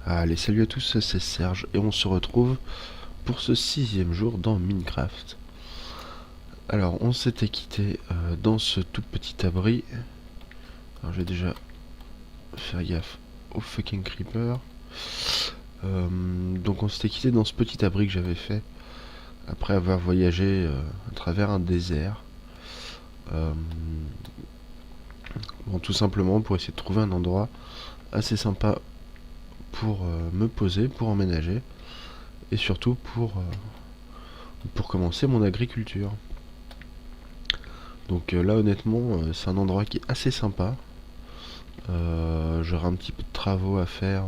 Allez, salut à tous, c'est Serge et on se retrouve pour ce 6e jour dans Minecraft. Alors, on s'était quitté dans ce tout petit abri. Alors, je vais déjà faire gaffe au fucking creeper. Donc, on s'était quitté dans ce petit abri que j'avais fait après avoir voyagé à travers un désert. Bon, tout simplement pour essayer de trouver un endroit assez sympa pour me poser, pour emménager et surtout pour commencer mon agriculture. Donc là honnêtement c'est un endroit qui est assez sympa. J'aurai un petit peu de travaux à faire,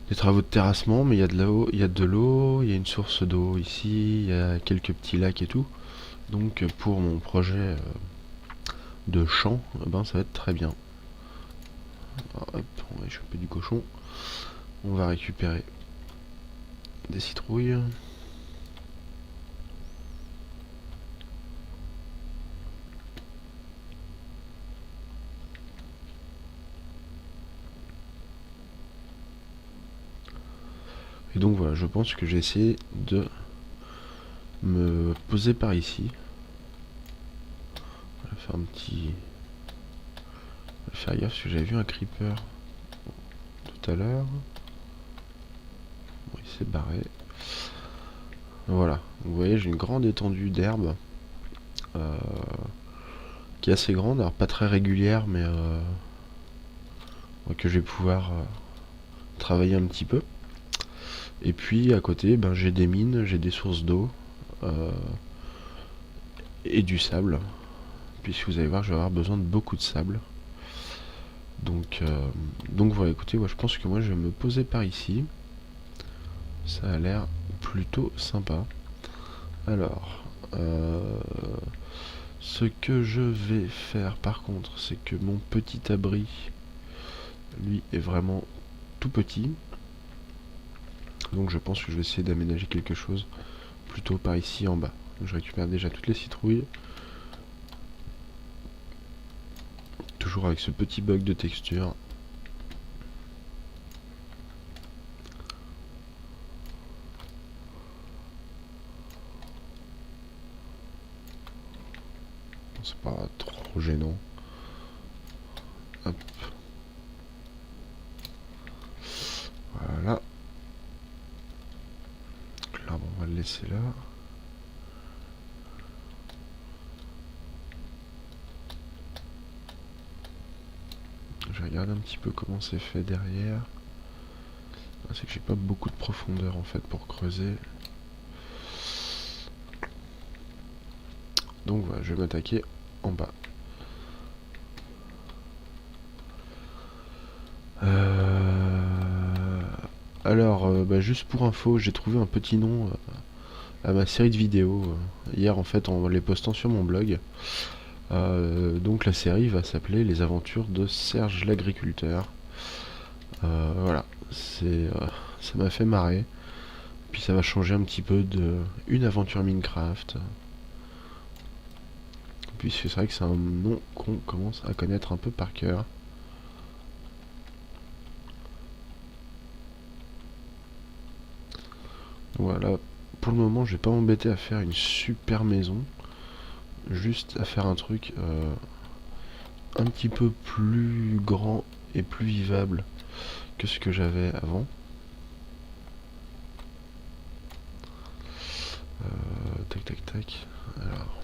des travaux de terrassement, mais il y a de l'eau, il y a une source d'eau ici, il y a quelques petits lacs et tout. Donc pour mon projet de champ, ben, ça va être très bien. Alors, hop, on va échapper du cochon. On va récupérer des citrouilles. Et donc voilà, je pense que j'ai essayé de me poser par ici. On va faire un petit... On va faire gaffe parce que j'avais vu un creeper tout à l'heure. Bon, il s'est barré. Voilà, vous voyez, j'ai une grande étendue d'herbe euh, qui est assez grande, alors pas très régulière, mais que je vais pouvoir travailler un petit peu. Et puis à côté, ben, j'ai des mines, j'ai des sources d'eau euh, et du sable. Puisque vous allez voir, je vais avoir besoin de beaucoup de sable. Donc voilà, écoutez, je pense que moi je vais me poser par ici. Ça a l'air plutôt sympa. Alors, ce que je vais faire par contre, c'est que mon petit abri, lui, est vraiment tout petit. Donc je pense que je vais essayer d'aménager quelque chose plutôt par ici en bas. Je récupère déjà toutes les citrouilles. Toujours avec ce petit bug de texture. C'est pas trop gênant. Hop. Voilà. L'arbre, on va le laisser là. Je regarde un petit peu comment c'est fait derrière. C'est que j'ai pas beaucoup de profondeur en fait pour creuser. Donc voilà, je vais m'attaquer en bas. Juste pour info, j'ai trouvé un petit nom à ma série de vidéos. Hier en fait en les postant sur mon blog. Donc la série va s'appeler Les aventures de Serge l'agriculteur. Voilà, ça m'a fait marrer. Puis ça va changer un petit peu de une aventure Minecraft. Puisque c'est vrai que c'est un nom qu'on commence à connaître un peu par cœur. Voilà, pour le moment je vais pas m'embêter à faire une super maison. Juste à faire un truc un petit peu plus grand et plus vivable que ce que j'avais avant. Tac tac tac. Alors,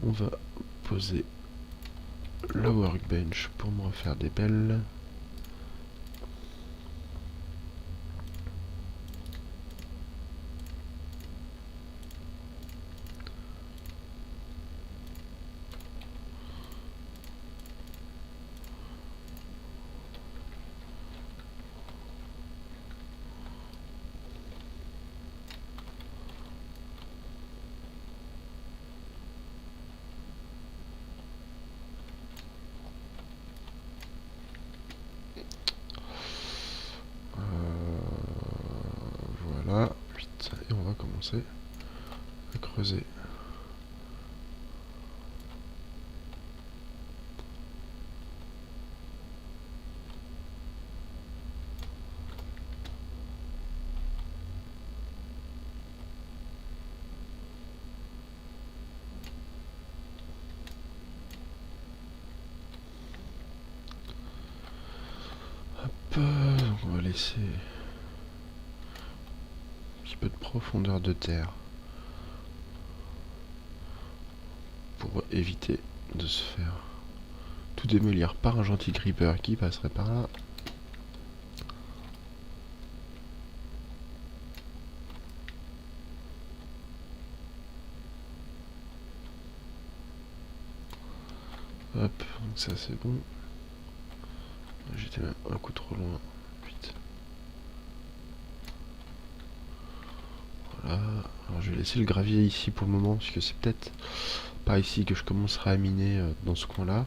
on va poser le workbench pour me refaire des pelles. Voilà, 8. Et on va commencer à creuser. donc on va laisser un petit peu de profondeur de terre pour éviter de se faire tout démolir par un gentil creeper qui passerait par là. Hop, donc ça c'est bon. J'étais même un coup trop loin. Vite. Voilà. Alors je vais laisser le gravier ici pour le moment, parce que c'est peut-être par ici que je commencerai à miner dans ce coin-là.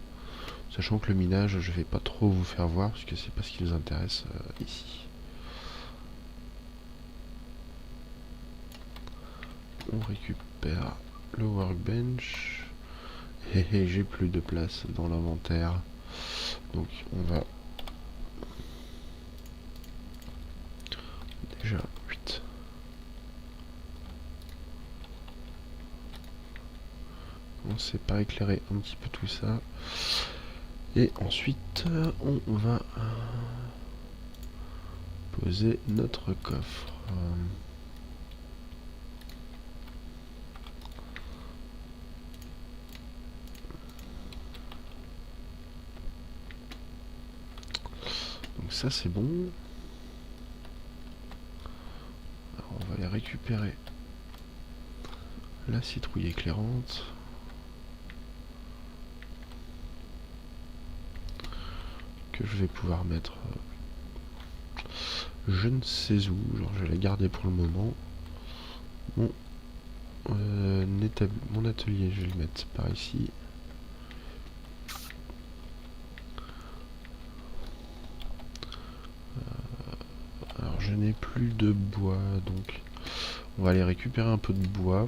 Sachant que le minage, je vais pas trop vous faire voir, parce que c'est pas ce qui nous intéresse ici. On récupère le workbench. Et j'ai plus de place dans l'inventaire. Donc on va déjà 8. On sait pas éclairer un petit peu tout ça. Et ensuite on va poser notre coffre. Donc ça c'est bon. Alors on va aller récupérer la citrouille éclairante. Que je vais pouvoir mettre je ne sais où, genre je vais la garder pour le moment. Mon atelier, je vais le mettre par ici. Alors je n'ai plus de bois, donc on va aller récupérer un peu de bois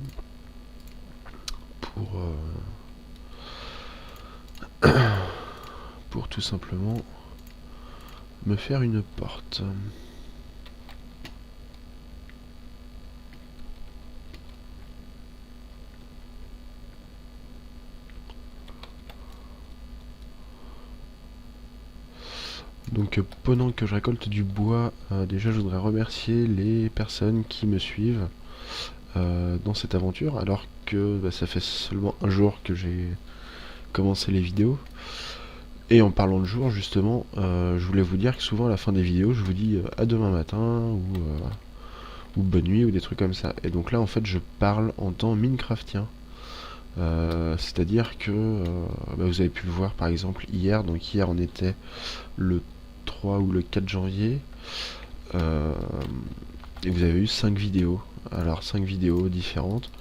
pour tout simplement me faire une porte. Donc pendant que je récolte du bois, déjà je voudrais remercier les personnes qui me suivent dans cette aventure, alors que ça fait seulement un jour que j'ai commencé les vidéos. Et en parlant de jour, justement, je voulais vous dire que souvent à la fin des vidéos, je vous dis à demain matin ou bonne nuit ou des trucs comme ça. Et donc là, en fait, je parle en temps minecraftien. C'est-à-dire que vous avez pu le voir par exemple hier. Donc hier, on était le 3 ou le 4 janvier. Et vous avez eu 5 vidéos. Alors 5 vidéos différentes.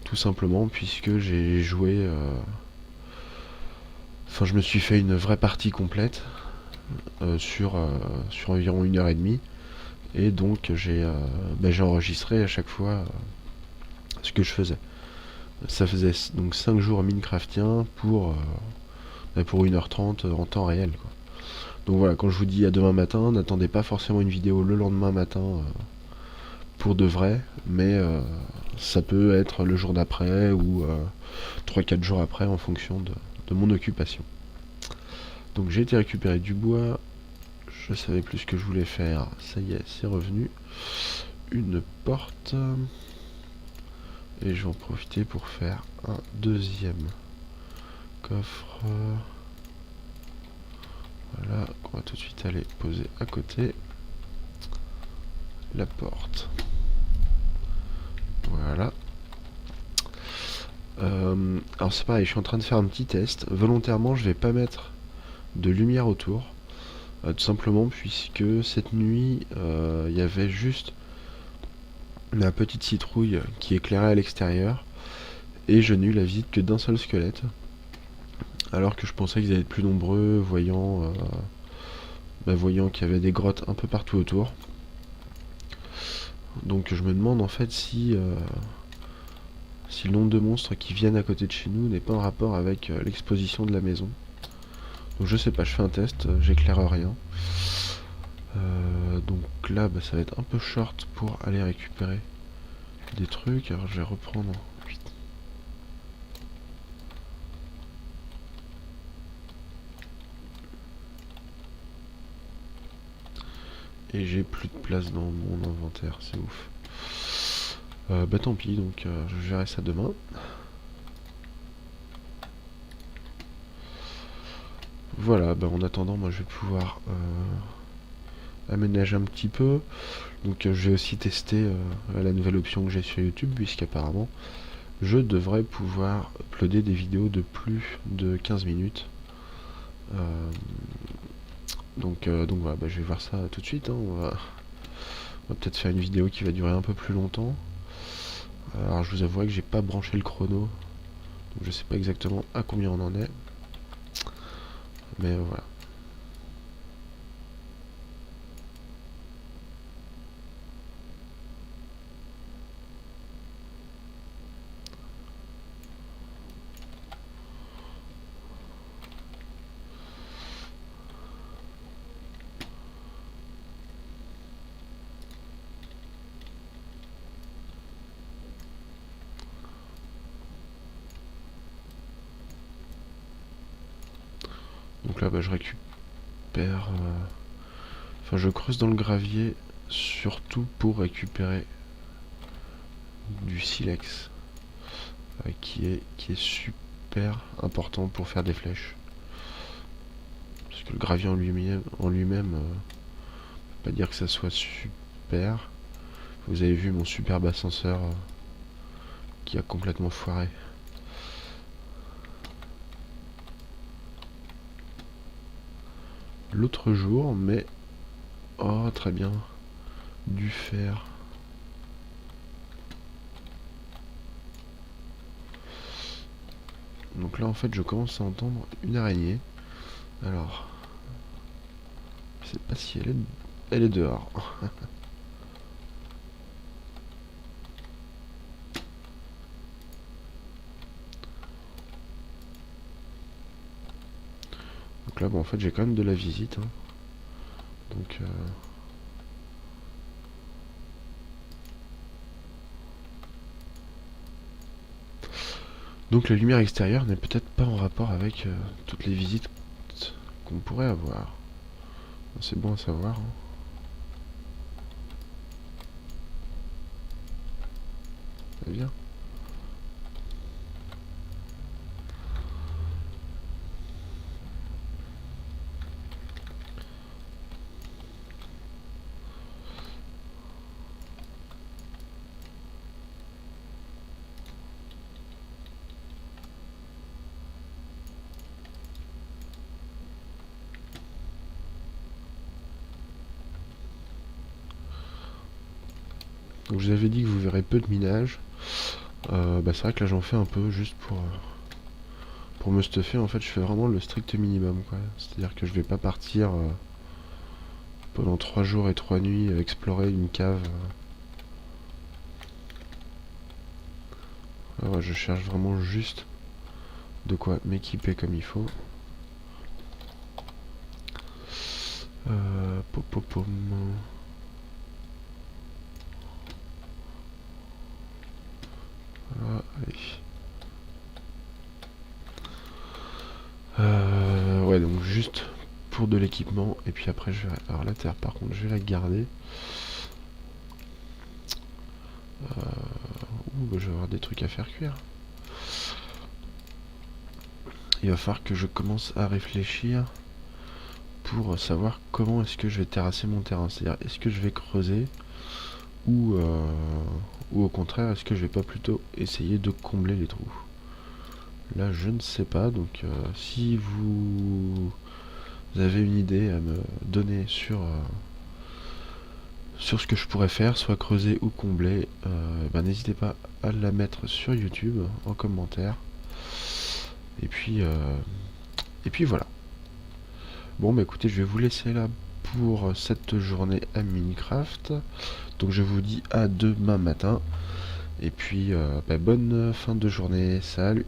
Tout simplement puisque j'ai joué... Enfin, je me suis fait une vraie partie complète sur environ 1h30. Et donc j'ai enregistré à chaque fois ce que je faisais. Ça faisait donc 5 jours minecraftien pour 1h30 en temps réel, quoi. Donc voilà, quand je vous dis à demain matin, n'attendez pas forcément une vidéo le lendemain matin pour de vrai, mais ça peut être le jour d'après ou 3-4 jours après en fonction de mon occupation. Donc j'ai été récupérer du bois, je savais plus ce que je voulais faire, ça y est, c'est revenu. Une porte, et je vais en profiter pour faire un deuxième coffre. Voilà, on va tout de suite aller poser à côté la porte. Voilà. Alors c'est pareil, je suis en train de faire un petit test. Volontairement, je vais pas mettre de lumière autour. Tout simplement puisque cette nuit, il y avait juste ma petite citrouille qui éclairait à l'extérieur. Et je n'ai eu la visite que d'un seul squelette. Alors que je pensais qu'ils allaient être plus nombreux, voyant qu'il y avait des grottes un peu partout autour. Donc je me demande en fait si le nombre de monstres qui viennent à côté de chez nous n'est pas en rapport avec l'exposition de la maison. Donc je sais pas, je fais un test, j'éclaire rien. Donc là ça va être un peu short pour aller récupérer des trucs. Alors je vais reprendre. Et j'ai plus de place dans mon inventaire, c'est ouf. Bah tant pis, donc je verrai ça demain. Voilà, bah en attendant, moi je vais pouvoir aménager un petit peu. Donc je vais aussi tester la nouvelle option que j'ai sur YouTube, puisqu'apparemment je devrais pouvoir uploader des vidéos de plus de 15 minutes. Donc voilà, bah, je vais voir ça tout de suite, hein. On va peut-être faire une vidéo qui va durer un peu plus longtemps. Alors je vous avouerai que j'ai pas branché le chrono, donc je sais pas exactement à combien on en est. Mais voilà. Donc là, bah, je récupère... Enfin, je creuse dans le gravier, surtout pour récupérer du silex, qui est super important pour faire des flèches. Parce que le gravier en lui-même, pas dire que ça soit super. Vous avez vu mon superbe ascenseur qui a complètement foiré. L'autre jour, mais... Oh, très bien. Du fer. Donc là, en fait, je commence à entendre une araignée. Alors... Je sais pas si elle est dehors. Donc là, bon, en fait, j'ai quand même de la visite, hein. Donc... Donc la lumière extérieure n'est peut-être pas en rapport avec toutes les visites qu'on pourrait avoir. C'est bon à savoir, hein. Très bien. Donc je vous avais dit que vous verrez peu de minage. Bah c'est vrai que là j'en fais un peu juste pour me stuffer. En fait je fais vraiment le strict minimum, quoi. C'est-à-dire que je vais pas partir pendant 3 jours et 3 nuits explorer une cave. Ouais, je cherche vraiment juste de quoi m'équiper comme il faut. Popopom. Voilà, allez. Ouais, donc juste pour de l'équipement. Et puis après, je vais... Alors la terre, par contre, je vais la garder. Bah, je vais avoir des trucs à faire cuire. Il va falloir que je commence à réfléchir pour savoir comment est-ce que je vais terrasser mon terrain. C'est-à-dire, est-ce que je vais creuser ou au contraire, est-ce que je vais pas plutôt essayer de combler les trous? Là, je ne sais pas. Donc, si vous avez une idée à me donner sur ce que je pourrais faire, soit creuser ou combler, ben, n'hésitez pas à la mettre sur YouTube en commentaire. Et puis voilà. Bon, bah écoutez, je vais vous laisser là pour cette journée à Minecraft. Donc je vous dis à demain matin. Et puis bah, bonne fin de journée. Salut!